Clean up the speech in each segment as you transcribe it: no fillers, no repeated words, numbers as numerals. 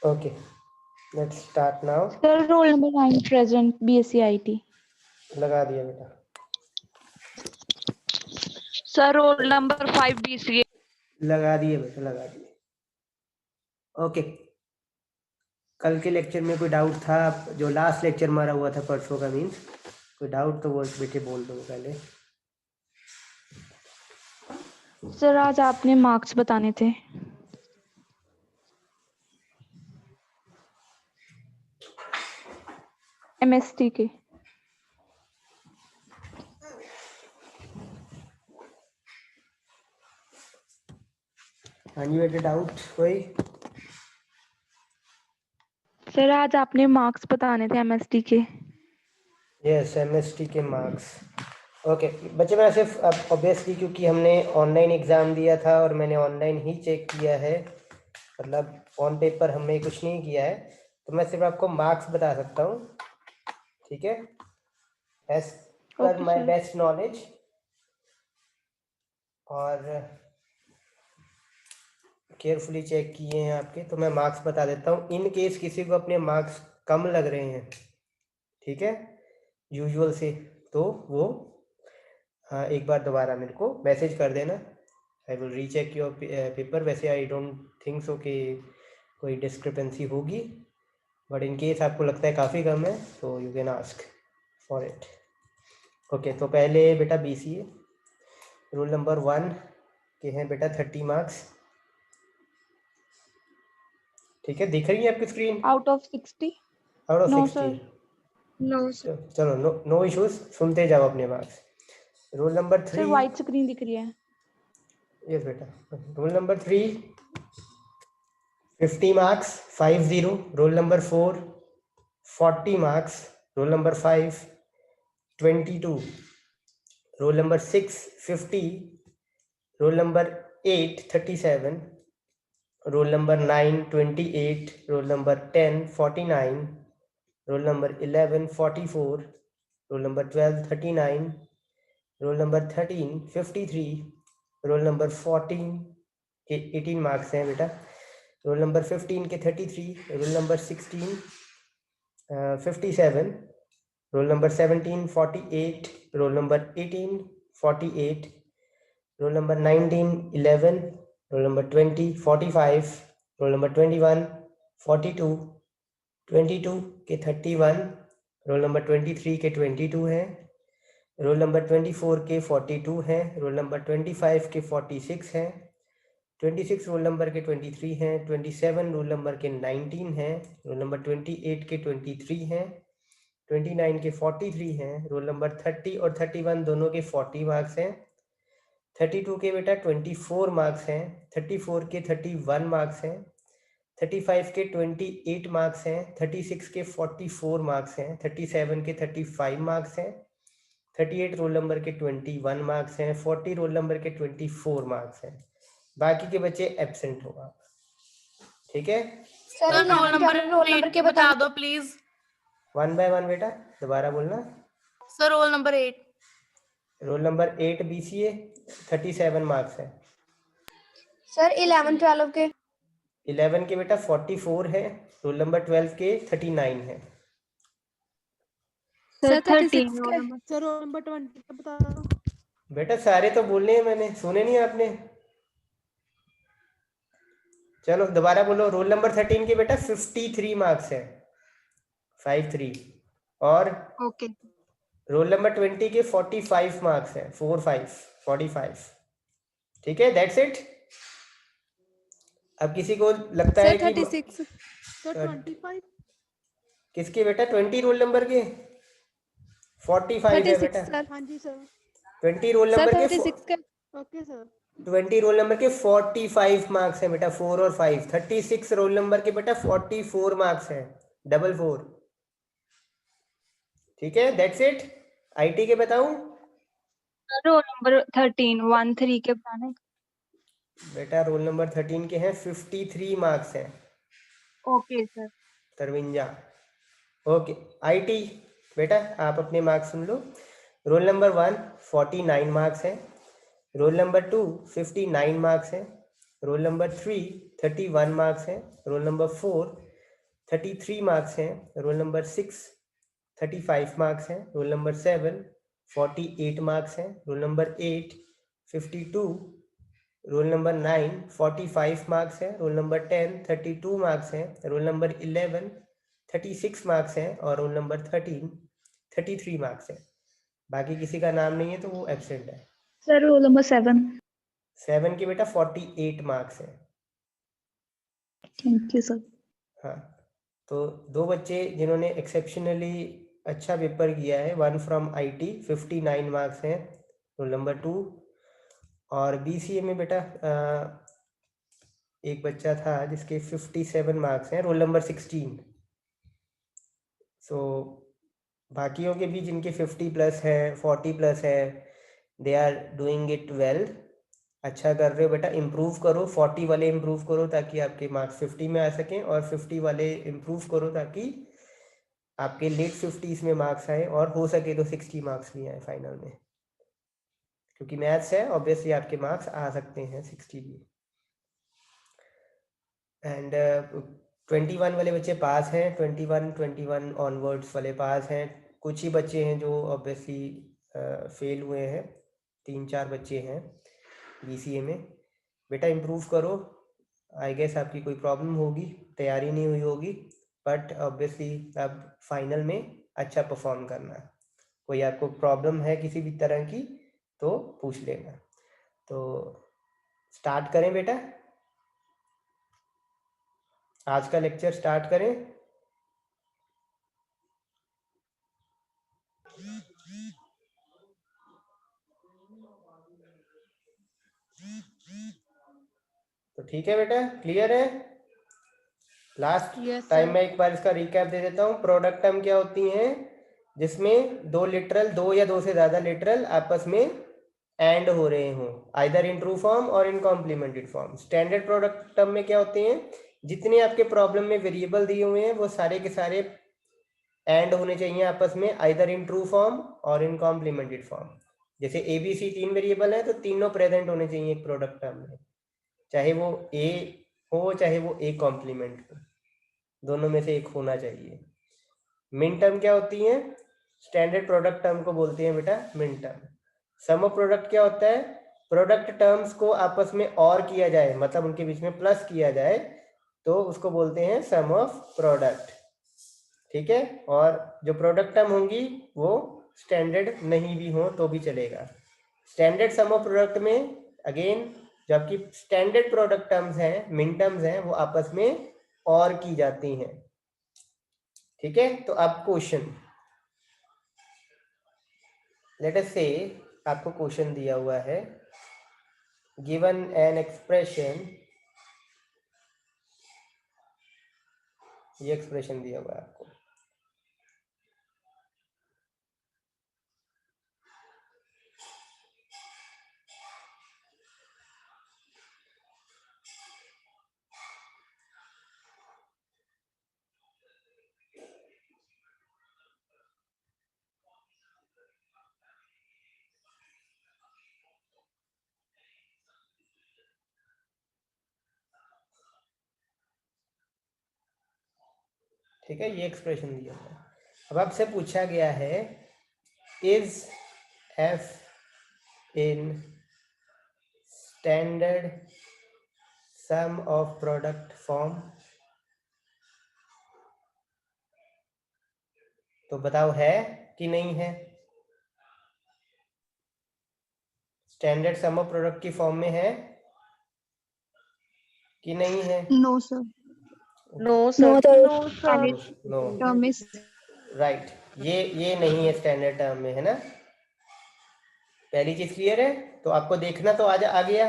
Okay, let's start now. Sir, roll number 9 present, BSc IT. लगा दिया बेटा। Sir role number 5 BCA। लगा दिए बेटा, लगा दिए। ओके, कल के लेक्चर में कोई डाउट था? जो लास्ट लेक्चर मारा हुआ था परसों का, मीन्स कोई डाउट तो वो बेटे बोल दो पहले। सर आज आपने मार्क्स बताने थे। MST के। हाँ जी बेटे, डाउट कोई? सर आज आपने मार्क्स बताने थे MST के। यस, MST के मार्क्स। ओके बच्चे, मैं सिर्फ अब ऑब्वियसली क्योंकि हमने ऑनलाइन एग्ज़ाम दिया था और मैंने ऑनलाइन ही चेक किया है, मतलब ऑन पेपर हमने कुछ नहीं किया है, तो मैं सिर्फ आपको मार्क्स बता सकता हूँ, ठीक है, as per okay my sir. Best knowledge. और केयरफुली चेक किए हैं आपके, तो मैं मार्क्स बता देता हूँ। इन केस किसी को अपने मार्क्स कम लग रहे हैं, ठीक है, यूजुअल से, तो वो हाँ एक बार दोबारा मेरे को मैसेज कर देना। I will recheck your paper. वैसे आई डोंट थिंक सो कि कोई डिस्क्रिपेंसी होगी, बट इन केस आपको लगता है काफ़ी कम है तो you can ask for it. Okay, तो पहले बेटा BCA रोल नंबर 1 के हैं बेटा 30 मार्क्स, ठीक है, दिख रही है आपकी screen? Out of 60? Out of no 60? Sir. No sir. चलो, नो इश्यूज, सुनते जाओ अपने marks. Roll number 3। Sir white screen दिख रही है। यस बेटा। Roll number 3 50 marks 50। Roll number 4 40 marks. Roll number 5 22। Roll number 6 50। Roll number 8 37। Roll number 9 28। Roll number 10 49। Roll number 11 44। Roll number 12 39। Roll number 13 53। Roll number 14 के 18 marks हैं बेटा। Roll number 15 के 33। Roll number 16 57। Roll number 17 48। Roll number 18 48। Roll number 19 11। Roll number 20 45। Roll number 21 42। 22 के 31। Roll number 23 के 22 हैं। Roll number 24 के 42 हैं। Roll number 25 के 46 हैं। 26 रोल नंबर के 23 हैं। 27 रोल नंबर के 19 हैं। रोल नंबर 28 के 23 हैं। 29 के 43 हैं। रोल नंबर 30 और 31 दोनों के 40 मार्क्स हैं। 32 के बेटा 24 मार्क्स हैं। 34 के 31 मार्क्स हैं। 35 के 28 मार्क्स हैं। 36 के 44 मार्क्स हैं। 37 के 35 मार्क्स हैं। 38 रोल नंबर के 21 मार्क्स हैं। 40 रोल नंबर के 24 मार्क्स हैं। बाकी के बच्चे एब्सेंट होगा, ठीक है। सर रोल नंबर के बता दो प्लीज। 1 बाय 1 बेटा, दोबारा बोलना। Sir role number 8। Role number 8 BCA 37 marks है। सर 11 12 के 11 के बेटा 44 है। रोल नंबर 12 के 39 है। सर 36 रोल के नंबर। सर रोल नंबर 20 का बता दो। बेटा सारे तो बोलने हैं मैंने, सुने नहीं आपने? चलो दोबारा बोलो। रोल नंबर 13 के बेटा 53 मार्क्स है, 53। और ओके। रोल नंबर 20 के 45 मार्क्स है, 45। ठीक है, दैट्स इट। अब किसी को लगता है सर कि 36 सर 25 किसके बेटा 20 रोल नंबर के 45 है 36 बेटा। सर। हाँ जी सर। 20 रोल सर नंबर के 36 के ओके सर। 20 रोल नंबर के 45 मार्क्स है बेटा, 4 और 5। 36 रोल नंबर के बेटा 44 मार्क्स है, 44। ठीक है, दैट्स इट। IT के बताऊं? रोल नंबर 13 13 के बताने। बेटा रोल नंबर 13 के हैं 53 मार्क्स हैं, ओके सर। 53। ओके, IT बेटा आप अपने मार्क्स सुन लो। रोल नंबर 1 49 मार्क्स है। रोल नंबर 2 59 मार्क्स है। रोल नंबर 3 31 मार्क्स है। रोल नंबर 4 33 मार्क्स हैं। रोल नंबर 6 35 मार्क्स हैं। रोल नंबर 7 48 मार्क्स हैं। Role number 8 52। Role number 9 45 marks है। रोल नंबर 10 32 मार्क्स हैं। रोल नंबर 11 36 मार्क्स हैं। और रोल नंबर 13 33 मार्क्स है। बाकी किसी का नाम नहीं है तो वो एब्सेंट है। Sir roll number 7। 7 के बेटा 48 मार्क्स है। Thank you sir. हाँ, तो दो बच्चे जिन्होंने एक्सेप्शनली अच्छा पेपर किया है, वन फ्रॉम आईटी 59 मार्क्स हैं, रोल नंबर 2। और बीसीए में बेटा एक बच्चा था जिसके 57 मार्क्स हैं, रोल नंबर 16। सो बाकियों के भी जिनके 50 प्लस है, 40 प्लस है, they are doing it well. अच्छा कर रहे हो बेटा, इम्प्रूव करो। 40 वाले इम्प्रूव करो ताकि आपके मार्क्स 50 में आ सकें, और 50 वाले इम्प्रूव करो ताकि आपके लेट 50s में मार्क्स आए, और हो सके तो 60 मार्क्स भी आए फाइनल में, क्योंकि मैथ्स है, ऑब्वियसली आपके मार्क्स आ सकते हैं 60 भी। एंड 21 वाले बच्चे पास हैं, 21 ऑनवर्ड्स वाले पास हैं। कुछ ही बच्चे हैं जो ऑब्वियसली फेल हुए हैं, 3-4 बच्चे हैं बीसीए में। बेटा इम्प्रूव करो। आई गेस आपकी कोई प्रॉब्लम होगी, तैयारी नहीं हुई होगी, बट ऑब्वियसली अब फाइनल में अच्छा परफॉर्म करना है। कोई आपको प्रॉब्लम है किसी भी तरह की तो पूछ लेना। तो स्टार्ट करें बेटा, आज का लेक्चर स्टार्ट करें। तो ठीक है बेटा, क्लियर है। Last Yes, time sir. मैं एक बार इसका रिकैप दे देता हूँ। प्रोडक्ट टर्म क्या होती हैं, जिसमें दो लिटरल, दो या दो से ज्यादा लिटरल आपस में एंड हो रहे हों, आइदर इन ट्रू फॉर्म और in complemented form. Standard product term में क्या होते हैं, जितने आपके प्रॉब्लम में वेरिएबल दिए हुए हैं वो सारे के सारे एंड होने चाहिए आपस में, आइदर इन ट्रू फॉर्म और इन कॉम्प्लीमेंटेड फॉर्म। जैसे ABC 3 वेरिएबल है तो तीनों प्रेजेंट होने चाहिए एक प्रोडक्ट टर्म में, चाहे वो A हो चाहे वो A कॉम्प्लीमेंट हो, दोनों में से एक होना चाहिए। मिन टर्म क्या होती है, स्टैंडर्ड प्रोडक्ट टर्म को बोलते हैं बेटा min term. Some of product क्या होता है, प्रोडक्ट टर्म्स को आपस में और किया जाए, मतलब उनके बीच में प्लस किया जाए तो उसको बोलते हैं सम ऑफ प्रोडक्ट। ठीक है, और जो प्रोडक्ट टर्म होंगी वो स्टैंडर्ड नहीं भी हो तो भी चलेगा। स्टैंडर्ड सम ऑफ प्रोडक्ट में अगेन जो आपकी स्टैंडर्ड प्रोडक्ट टर्म्स हैं, मिन टर्म्स हैं, वो आपस में और की जाती हैं। ठीक है, तो अब क्वेश्चन, लेट अस से आपको क्वेश्चन दिया हुआ है, गिवन एन एक्सप्रेशन, ये एक्सप्रेशन दिया हुआ है आपको। ठीक है, ये एक्सप्रेशन दिया हुआ है। अब आपसे पूछा गया है, is F in standard sum of product form. तो बताओ है कि नहीं है, स्टैंडर्ड सम ऑफ प्रोडक्ट की फॉर्म में है कि नहीं है। No sir. No, sir. No sir. No, term is right, ये नहीं है स्टैंडर्ड टर्म में, है ना। पहली चीज क्लियर है, तो आपको देखना तो आ गया।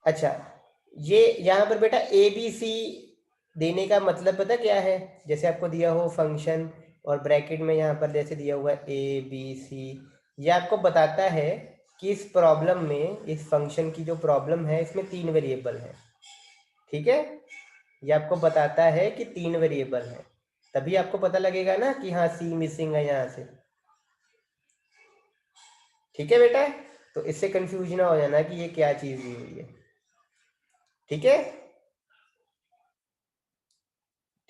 अच्छा, ये यहाँ पर बेटा ABC देने का मतलब पता क्या है, जैसे आपको दिया हो फंक्शन और ब्रैकेट में यहाँ पर जैसे दिया हुआ है ABC, ये आपको बताता है कि इस प्रॉब्लम में, इस फंक्शन की जो प्रॉब्लम है इसमें 3 वेरिएबल है। ठीक है, ये आपको बताता है कि 3 वेरिएबल है, तभी आपको पता लगेगा ना कि हाँ C मिसिंग है यहाँ से। ठीक है बेटा, तो इससे कंफ्यूज ना हो जाना कि ये क्या चीज दी हुई है। ठीक है,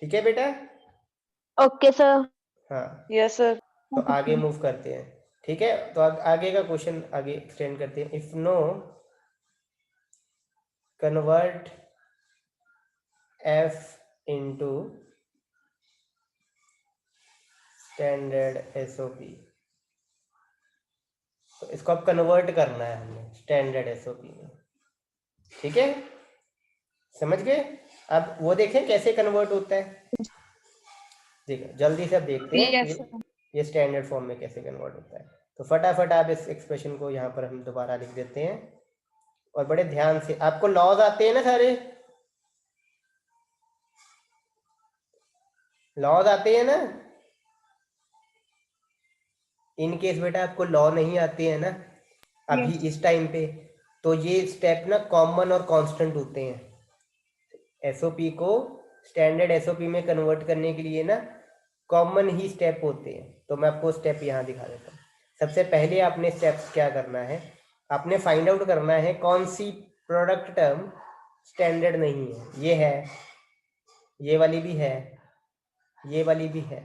ठीक है बेटा? Okay, sir. हाँ, Yes, sir. तो आगे मूव करते हैं। ठीक है, तो आगे का क्वेश्चन आगे एक्सटेंड करते हैं। If no convert f into standard SOP, तो इसको अब कन्वर्ट करना है हमें स्टैंडर्ड SOP में। ठीक है, समझ गए? अब वो देखें कैसे कन्वर्ट होता है। देखो जल्दी से अब देखते हैं Yes, sir. ये स्टैंडर्ड फॉर्म में कैसे कन्वर्ट होता है। तो फटाफट आप इस एक्सप्रेशन को यहाँ पर हम दोबारा लिख देते हैं, और बड़े ध्यान से। आपको लॉज आते हैं ना सारे? लॉज आते हैं ना? इन केस बेटा आपको लॉ नहीं आते हैं ना अभी Yes. इस टाइम पे, तो ये स्टेप ना कॉमन और कांस्टेंट होते हैं। एसओपी को स्टैंडर्ड एसओपी में कन्वर्ट करने के लिए ना कॉमन ही स्टेप होते हैं। तो मैं आपको स्टेप यहाँ दिखा देता हूँ। सबसे पहले आपने स्टेप्स क्या करना है, आपने फाइंड आउट करना है कौन सी प्रोडक्ट टर्म स्टैंडर्ड नहीं है। ये है, ये वाली भी है, ये वाली भी है,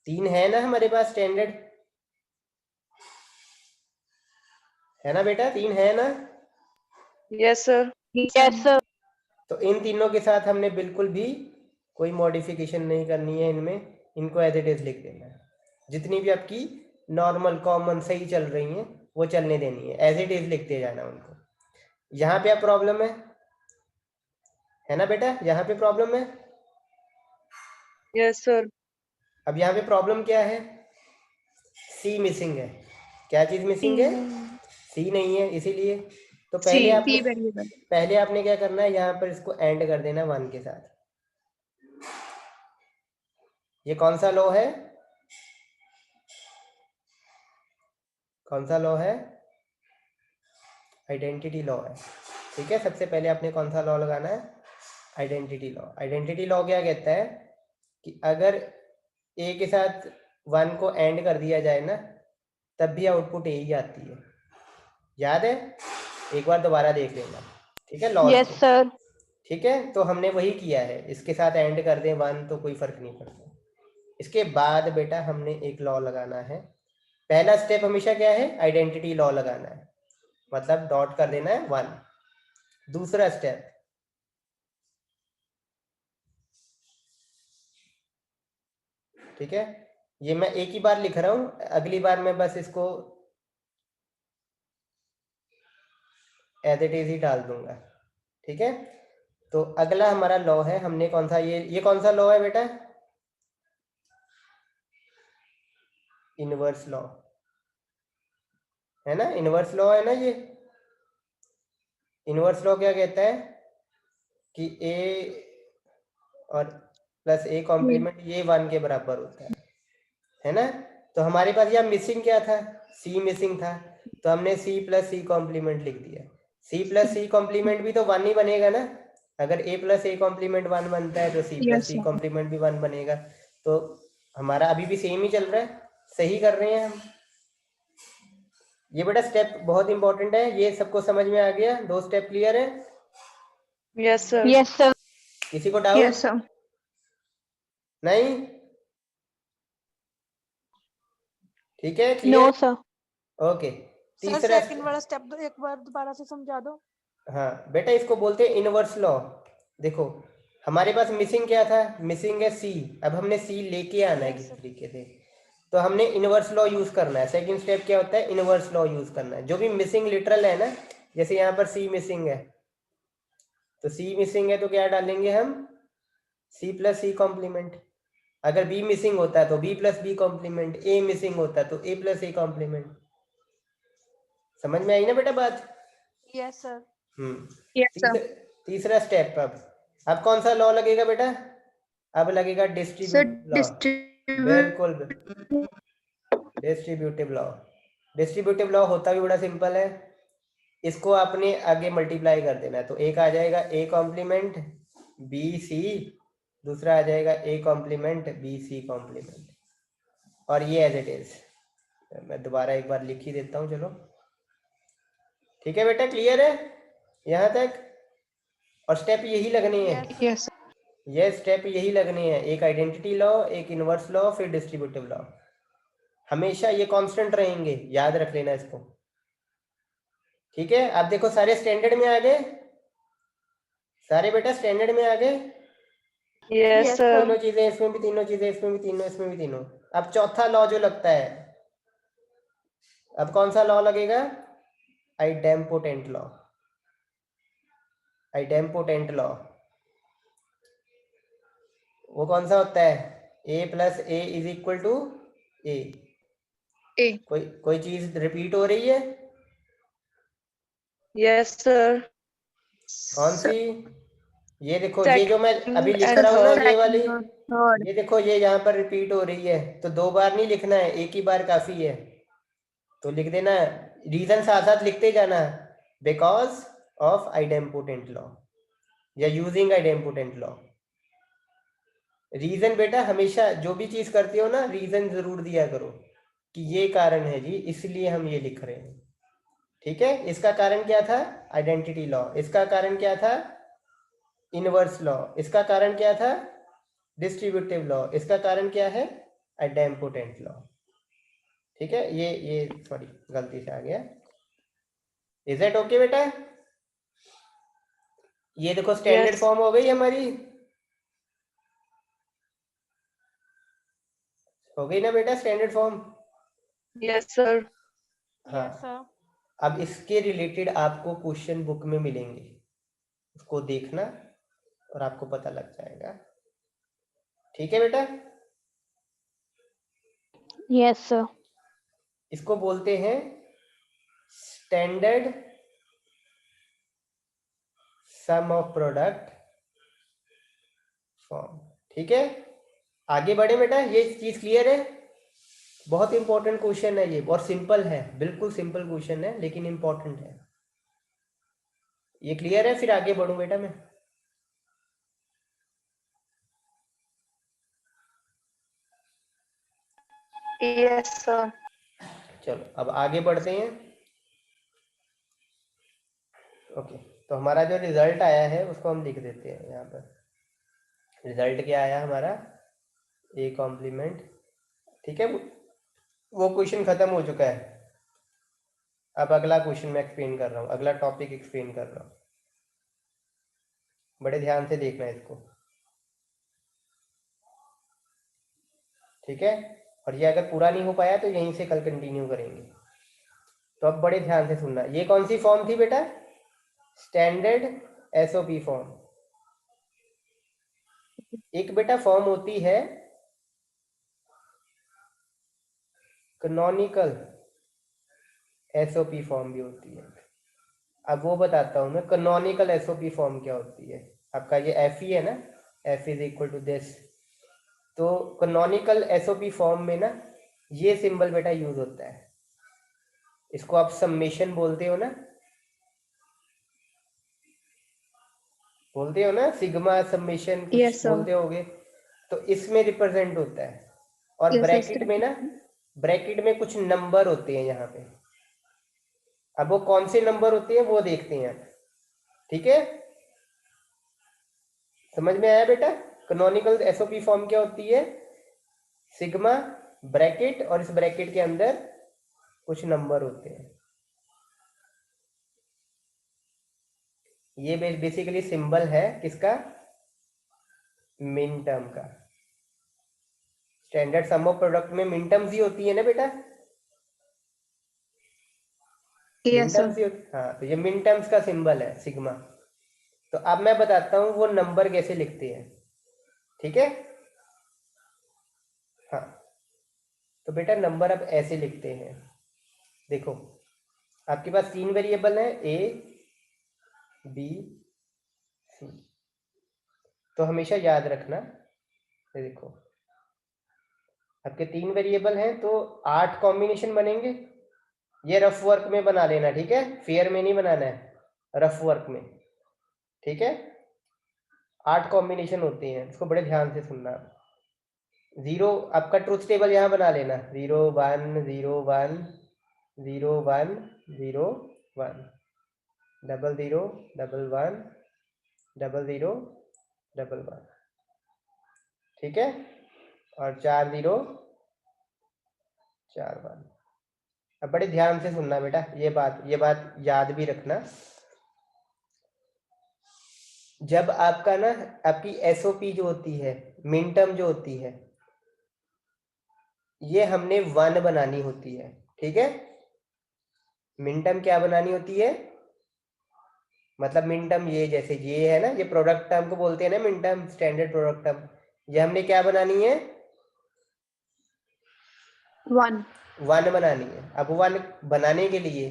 3 है ना हमारे पास स्टैंडर्ड, है ना बेटा? 3 है ना? Yes, sir. Yes, sir. तो इन तीनों के साथ हमने बिल्कुल भी कोई मॉडिफिकेशन नहीं करनी है इनमें, इनको एज इट इज लिख देना है। जितनी भी आपकी नॉर्मल कॉमन सही चल रही हैं वो चलने देनी है, एज इट इज लिखते जाना उनको। यहाँ पे अब प्रॉब्लम है ना बेटा? यहाँ पे प्रॉब्लम है। Yes, sir. अब यहाँ पे प्रॉब्लम क्या है? सी मिसिंग है। क्या चीज मिसिंग है? सी नहीं है, इसीलिए तो पहले C आपने variable. पहले आपने क्या करना है, यहाँ पर इसको एंड कर देना 1 के साथ। ये कौन सा लॉ है? कौन सा लॉ है? आइडेंटिटी लॉ है। ठीक है, सबसे पहले आपने कौन सा लॉ लगाना है? Identity law. आइडेंटिटी लॉ क्या कहता है कि अगर ए के साथ 1 को एंड कर दिया जाए ना, तब भी आउटपुट ए ही आती है। याद है? एक बार दोबारा देख लेना। ठीक है, लॉ Yes, sir. ठीक है, तो हमने वही किया है, इसके साथ एंड कर दें 1 तो कोई फर्क नहीं पड़ता। इसके बाद बेटा हमने एक लॉ लगाना है। पहला स्टेप हमेशा क्या है? आइडेंटिटी लॉ लगाना है, मतलब डॉट कर देना है 1। दूसरा स्टेप, ठीक है, ये मैं एक ही बार लिख रहा हूं, अगली बार मैं बस इसको एज इट इज ही डाल दूंगा। ठीक है, तो अगला हमारा लॉ है, हमने कौन सा, ये कौन सा लॉ है बेटा? इनवर्स लॉ है ना? इनवर्स लॉ है ना ये। इनवर्स लॉ क्या कहता है कि a और प्लस a कॉम्प्लीमेंट ये 1 के बराबर होता है ना? तो हमारे पास यहाँ मिसिंग क्या था? c मिसिंग था, तो हमने c प्लस सी कॉम्प्लीमेंट लिख दिया। c प्लस सी कॉम्प्लीमेंट भी तो 1 ही बनेगा ना। अगर a प्लस a कॉम्प्लीमेंट 1 बनता है तो c प्लस Yes, सी sir. कॉम्प्लीमेंट भी 1 बनेगा। तो हमारा अभी भी सेम ही चल रहा है, सही कर रहे हैं हम। ये बेटा स्टेप बहुत इंपॉर्टेंट है, ये सबको समझ में आ गया? 2 स्टेप क्लियर है? Yes, sir. Yes, sir. किसी को डाउट? Yes, sir. नहीं? ठीक है, No, clear? sir. Okay. Sir तीसरा सेकंड वाला स्टेप एक बार दोबारा से समझा दो। हाँ बेटा, इसको बोलते हैं इनवर्स लॉ। देखो हमारे पास मिसिंग क्या था? मिसिंग है सी। अब हमने सी लेके आना है Yes, किसी sir. तरीके से, तो हमने इनवर्स लॉ यूज करना है। सेकंड स्टेप क्या होता है? इनवर्स लॉ यूज करना है। जो भी मिसिंग लिटरल है ना, जैसे यहाँ पर सी मिसिंग है, तो सी मिसिंग है तो क्या डालेंगे हम? C plus C complement. अगर बी मिसिंग होता है तो B plus B complement. A missing होता है तो ए प्लस ए कॉम्प्लीमेंट। समझ में आई ना बेटा बात? Yes, sir. Yes, sir. तीसरा स्टेप, अब कौन सा लॉ लगेगा बेटा? अब लगेगा Sir, डिस्ट्रीब्यूटिव लॉ। बिल्कुल, डिस्ट्रीब्यूटिव लॉ। डिस्ट्रीब्यूटिव लॉ होता भी बड़ा सिंपल है, इसको आपने आगे मल्टीप्लाई कर देना है। तो एक आ जाएगा ए कॉम्प्लीमेंट बी सी, दूसरा आ जाएगा A complement B C complement, और ये एज इट इज। मैं दोबारा एक बार लिख ही देता हूँ, चलो। ठीक है बेटा, क्लियर है यहाँ तक? और स्टेप यही लगने हैं। Yes, sir. Yes, sir. ये स्टेप यही लगने हैं, एक आइडेंटिटी लॉ, एक इनवर्स लॉ, फिर डिस्ट्रीब्यूटिव लॉ। हमेशा ये कांस्टेंट रहेंगे, याद रख लेना इसको। ठीक है, आप देखो सारे स्टैंडर्ड में आ गए, सारे बेटा स्टैंडर्ड में आ गए। Yes, Yes, sir. sir. तीनों चीजें, इसमें भी तीनों चीजें, इसमें भी तीनों, इसमें भी तीनों। अब चौथा लॉ जो लगता है, अब कौन सा लॉ लगेगा? Idempotent law. आइडेम्पोटेंट लॉ वो कौन सा होता है? a plus A is equal to A. कोई चीज रिपीट हो रही है? Yes, sir. कौन सी? ये देखो, ये Second जो मैं अभी लिख and रहा हूँ ना, third. ये वाली, थर्ड। ये देखो, ये यहाँ पर रिपीट हो रही है, तो 2 बार नहीं लिखना है, एक ही बार काफी है। तो लिख देना, रीजन साथ साथ लिखते जाना, बिकॉज ऑफ आइडेम्पोटेंट लॉ या यूजिंग आइडेम्पोटेंट लॉ। रीजन बेटा हमेशा जो भी चीज करते हो ना, रीजन जरूर दिया करो कि ये कारण है जी, इसलिए हम ये लिख रहे हैं। ठीक है, इसका कारण क्या था? Identity law. इसका कारण क्या था? Inverse law. इसका कारण क्या था? Distributive law. इसका कारण क्या है? Idempotent law. ठीक है, ये सॉरी गलती से आ गया। इज इट ओके बेटा? ये देखो स्टैंडर्ड Yes. फॉर्म हो गई हमारी, हो गई ना बेटा स्टैंडर्ड फॉर्म? Yes, sir. हाँ, Yes, sir. अब इसके रिलेटेड आपको क्वेश्चन बुक में मिलेंगे, उसको देखना और आपको पता लग जाएगा। ठीक है बेटा? Yes sir. इसको बोलते हैं standard sum of product form. ठीक है, आगे बढ़े बेटा, ये चीज क्लियर है? बहुत इंपॉर्टेंट क्वेश्चन है ये, और सिंपल है, बिल्कुल सिंपल क्वेश्चन है, लेकिन इंपॉर्टेंट है। ये क्लियर है? फिर आगे बढ़ूं बेटा मैं? Yes, sir. चलो अब आगे बढ़ते हैं। ओके, तो हमारा जो रिजल्ट आया है उसको हम लिख देते हैं यहाँ पर। रिजल्ट क्या आया हमारा? A complement. ठीक है, वो क्वेश्चन खत्म हो चुका है। अब अगला क्वेश्चन मैं एक्सप्लेन कर रहा हूँ, अगला टॉपिक एक्सप्लेन कर रहा हूँ। बड़े ध्यान से देखना इसको। ठीक है, और ये अगर पूरा नहीं हो पाया तो यहीं से कल कंटिन्यू करेंगे। तो अब बड़े ध्यान से सुनना, ये कौन सी फॉर्म थी बेटा? Standard SOP form. एक बेटा फॉर्म होती है कैनोनिकल एसओपी फॉर्म भी होती है। अब वो बताता हूं मैं, कैनोनिकल एसओपी फॉर्म क्या होती है। आपका ये एफ ही है ना, F is equal to this. तो कैनोनिकल एसओपी फॉर्म में ना ये सिंबल बेटा यूज होता है, इसको आप समेशन बोलते हो ना, बोलते हो ना, सिग्मा समेशन कुछ Yes, sir. बोलते होगे। तो इसमें रिप्रेजेंट होता है, और Yes, sir, ब्रैकेट में ना, ब्रैकेट में कुछ नंबर होते हैं यहाँ पे। अब वो कौन से नंबर होते हैं वो देखते हैं। ठीक है, समझ में आया बेटा? कैनोनिकल एसओपी फॉर्म क्या होती है? सिग्मा ब्रैकेट, और इस ब्रैकेट के अंदर कुछ नंबर होते हैं। ये बेसिकली सिंबल है किसका? मिन टर्म का। स्टैंडर्ड सम ऑफ प्रोडक्ट में मिन टर्म्स ही होती है ना बेटा? मिन Yes, sir. टर्म्स ही हाँ, तो ये मिन टर्म्स का सिंबल है सिग्मा। तो अब मैं बताता हूँ वो नंबर कैसे लिखते हैं। ठीक है, हाँ, तो बेटा नंबर अब ऐसे लिखते हैं। देखो, आपके पास 3 वेरिएबल है, ए बी सी। तो हमेशा याद रखना, ये देखो आपके 3 वेरिएबल हैं, तो 8 कॉम्बिनेशन बनेंगे। ये रफ वर्क में बना लेना, ठीक है, फेयर में नहीं बनाना है, रफ वर्क में। ठीक है, 8 कॉम्बिनेशन होते हैं, इसको बड़े ध्यान से सुनना। 0 आपका ट्रुथ टेबल यहाँ बना लेना, 0 1 0 1 0 1 0 1 0 0 1 1 0 0 1 1। ठीक है, और 4 0 4 1। अब बड़े ध्यान से सुनना बेटा, ये बात याद भी रखना। जब आपका ना आपकी एसओपी जो होती है, मिन टर्म जो होती है, ये हमने 1 बनानी होती है। ठीक है, मिन टर्म क्या बनानी होती है, मतलब मिन टर्म ये जैसे ये है ना, ये प्रोडक्ट टर्म को बोलते हैं ना min term, standard product term, ये हमने क्या बनानी है, 1 1 बनानी है। अब 1 बनाने के लिए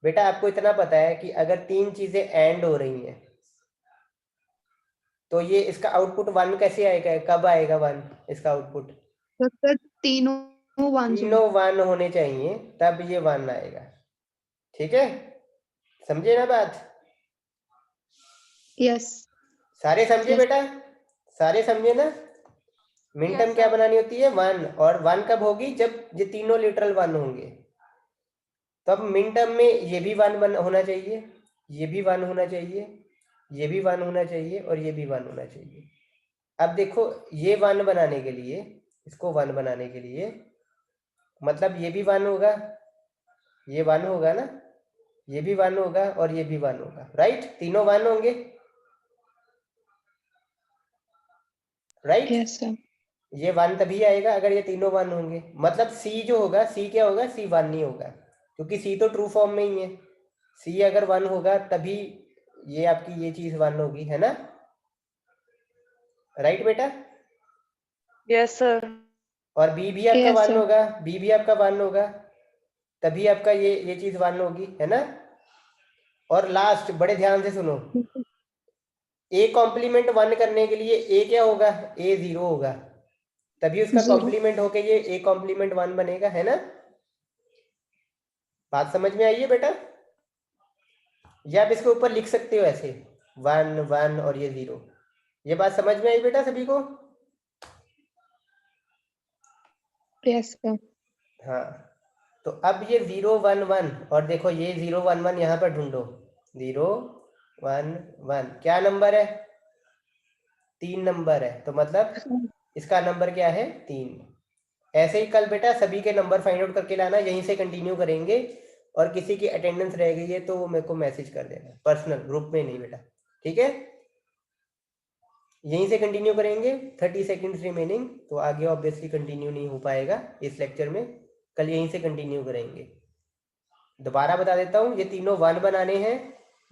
बेटा आपको इतना पता है कि अगर 3 चीजें एंड हो रही हैं तो ये इसका आउटपुट 1 कैसे आएगा, कब आएगा 1 इसका आउटपुट, सर तीनों 1 तीनों 1 होने चाहिए तब ये 1 आएगा। ठीक है, समझे ना बात, यस सारे समझे Yes. बेटा, सारे समझे ना। मिन टर्म Yes, क्या sir. बनानी होती है, 1, और 1 कब होगी, जब ये तीनों लिटरल 1 होंगे। तो अब मिन टर्म में ये भी 1 होना चाहिए, ये भी 1 होना चाहिए, ये भी 1 होना चाहिए, और ये भी 1 होना चाहिए। अब देखो ये 1 बनाने के लिए, इसको 1 बनाने के लिए मतलब ये भी 1 होगा, ये 1 होगा ना, ये भी 1 होगा, और ये भी 1 होगा, राइट, तीनों 1 होंगे, राइट। यस सर ये 1 तभी आएगा अगर ये तीनों 1 होंगे। मतलब सी जो होगा, सी क्या होगा, सी 1 नहीं होगा, क्योंकि सी तो ट्रू फॉर्म में ही है। सी अगर 1 होगा तभी ये आपकी ये चीज 1 होगी, है ना, राइट बेटा। Yes sir. और बी भी आपका Yes, 1 sir. होगा, बी भी आपका 1 होगा, तभी आपका ये चीज 1 होगी, है ना। और लास्ट बड़े ध्यान से सुनो, ए कॉम्प्लीमेंट 1 करने के लिए ए क्या होगा, ए 0 होगा, तभी उसका 0. कॉम्प्लीमेंट होके ये ए कॉम्प्लीमेंट 1 बनेगा, है ना। बात समझ में आई है बेटा, या आप इसके ऊपर लिख सकते हो ऐसे 1 1 और ये 0। ये बात समझ में आई बेटा सभी को, यस सर हाँ। तो अब ये 0 1 1, और देखो ये 0 1 1 यहाँ पर ढूंढो, 0 1 1 क्या नंबर है, 3 नंबर है, तो मतलब इसका नंबर क्या है, 3। ऐसे ही कल बेटा सभी के नंबर फाइंड आउट करके लाना, यहीं से कंटिन्यू करेंगे, और किसी की अटेंडेंस रह गई है तो वो मेरे को मैसेज कर देना पर्सनल, ग्रुप में नहीं बेटा, ठीक है। यहीं से कंटिन्यू करेंगे, 30 सेकेंड्स रिमेनिंग, तो आगे ऑब्वियसली कंटिन्यू नहीं हो पाएगा इस लेक्चर में, कल यहीं से कंटिन्यू करेंगे। दोबारा बता देता हूँ, ये तीनों 1 बनाने हैं,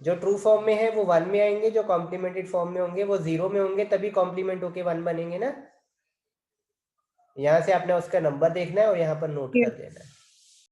जो ट्रू फॉर्म में है वो 1 में आएंगे, जो कॉम्प्लीमेंटेड फॉर्म में होंगे वो 0 में होंगे, तभी कॉम्प्लीमेंट होके 1 बनेंगे ना। यहाँ से आपने उसका नंबर देखना है और यहाँ पर नोट कर देना है।